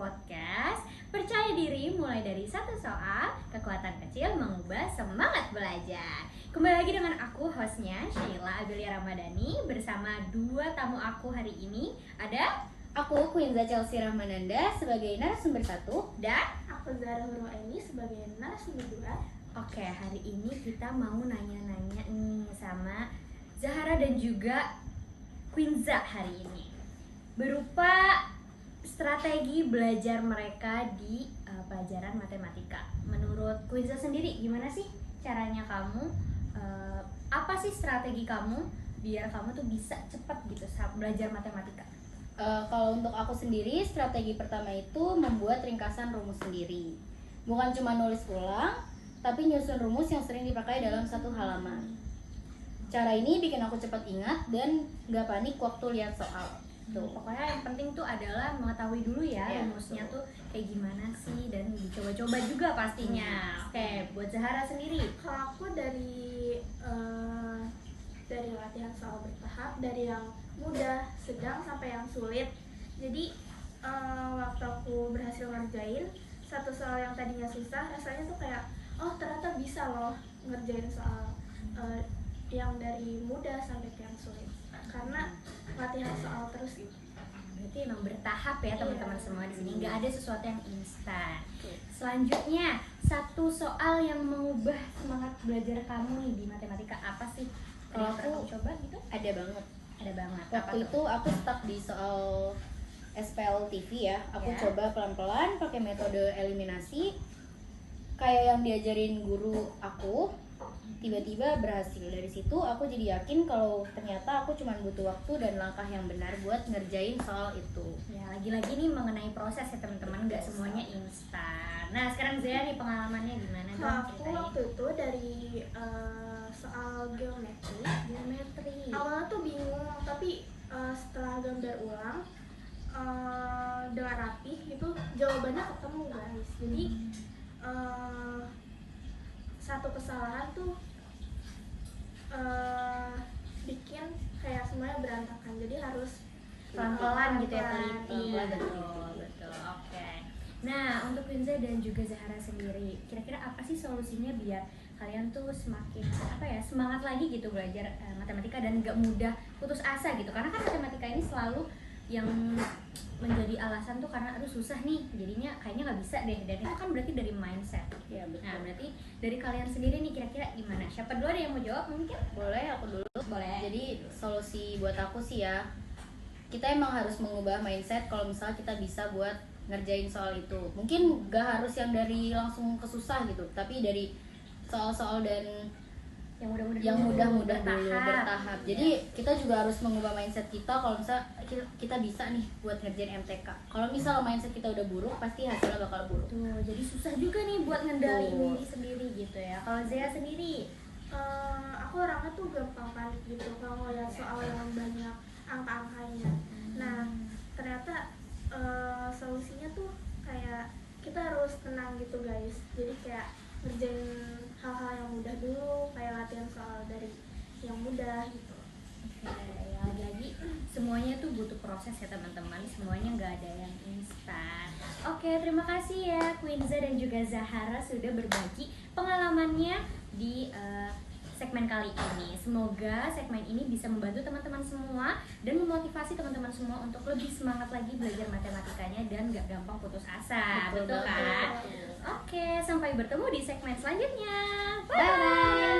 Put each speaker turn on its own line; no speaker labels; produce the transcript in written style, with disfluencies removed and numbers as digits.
Podcast. Percaya diri mulai dari satu soal, kekuatan kecil mengubah semangat belajar. Kembali lagi dengan aku, hostnya Sheila Abelia Ramadhani. Bersama dua tamu aku hari ini. Ada
aku, Quinza Chelsea Rahmananda sebagai narasumber 1.
Dan
aku, Zara Hurwaini sebagai narasumber 2.
Oke, hari ini kita mau nanya-nanya nih sama Zahara dan juga Quinza hari ini, berupa strategi belajar mereka di pelajaran matematika. Menurut Quinza sendiri, gimana sih caranya kamu? Apa sih strategi kamu biar kamu tuh bisa cepat gitu saat belajar matematika?
Kalau untuk aku sendiri, strategi pertama itu membuat ringkasan rumus sendiri. Bukan cuma nulis ulang, tapi nyusun rumus yang sering dipakai dalam satu halaman. Cara ini bikin aku cepat ingat dan gak panik waktu lihat soal. Tuh.
Pokoknya yang penting tuh adalah mengetahui dulu ya rumusnya tuh kayak gimana sih, dan dicoba-coba juga pastinya. Oke, buat Zahara sendiri,
kalau aku dari latihan soal bertahap, dari yang mudah, sedang sampai yang sulit. Jadi waktu aku berhasil ngerjain satu soal yang tadinya susah, rasanya tuh kayak oh ternyata bisa loh ngerjain soal yang dari mudah sampai ke yang sulit, karena latihan soal terus gitu.
berarti emang bertahap ya teman-teman semua di sini, nggak ada sesuatu yang instan. Selanjutnya, satu soal yang mengubah semangat belajar kamu nih di matematika apa sih?
Kalau
aku coba gitu?
Ada banget.
Apa
Waktu itu aku stuck di soal SPL TV ya. Aku coba pelan-pelan pakai metode eliminasi kayak yang diajarin guru aku. Tiba-tiba berhasil. Dari situ aku jadi yakin kalau ternyata aku cuma butuh waktu dan langkah yang benar buat ngerjain soal itu.
Ya, lagi-lagi nih mengenai proses ya teman-teman, nggak semuanya instan. Nah, sekarang Zia nih pengalamannya gimana dong?
Aku waktu itu dari soal geometri. Awalnya tuh bingung, tapi setelah gambar ulang dengan rapih itu jawabannya ketemu guys. Jadi satu kesalahan tuh bikin kayak semuanya berantakan. Jadi harus
pelan-pelan gitu ya, teliti.
Betul.
Oke. Nah, untuk Quinza dan juga Zahara sendiri, kira-kira apa sih solusinya biar kalian tuh semakin semangat lagi gitu belajar matematika dan gak mudah putus asa gitu? Karena kan matematika ini selalu yang menjadi alasan tuh karena aduh susah nih, jadinya kayaknya nggak bisa deh, dan itu kan berarti dari mindset.
Ya, betul.
Nah, berarti dari kalian sendiri nih kira-kira gimana? Siapa dulu ada yang mau jawab mungkin?
Boleh, aku dulu.
Boleh.
Jadi solusi buat aku sih ya, kita emang harus mengubah mindset kalau misalnya kita bisa buat ngerjain soal itu. Mungkin gak harus yang dari langsung ke susah gitu, tapi dari soal-soal dan
yang mudah-mudah
dulu bertahap. Jadi kita juga harus mengubah mindset kita kalau misalnya kita bisa nih buat ngerjain MTK. Kalau misalnya mindset kita udah buruk, pasti hasilnya bakal buruk.
Tuh, jadi susah juga nih buat ngendaliin diri sendiri gitu ya. Kalau Zia sendiri,
aku orangnya tuh gampang panik gitu kalau ngeliat soal yang banyak angka-angkanya. Nah, ternyata solusinya tuh kayak kita harus tenang gitu guys. Jadi kayak ngerjain hal-hal yang mudah dulu, kayak latihan soal dari yang mudah gitu.
ya lagi-lagi semuanya tuh butuh proses ya teman-teman, semuanya nggak ada yang instan. Oke, terima kasih ya Quinza dan juga Zahara sudah berbagi pengalamannya di segmen kali ini. Semoga segmen ini bisa membantu teman-teman semua dan memotivasi teman-teman semua untuk lebih semangat lagi belajar matematikanya dan gak gampang putus asa. Betul kan? Oke, sampai bertemu di segmen selanjutnya. Bye!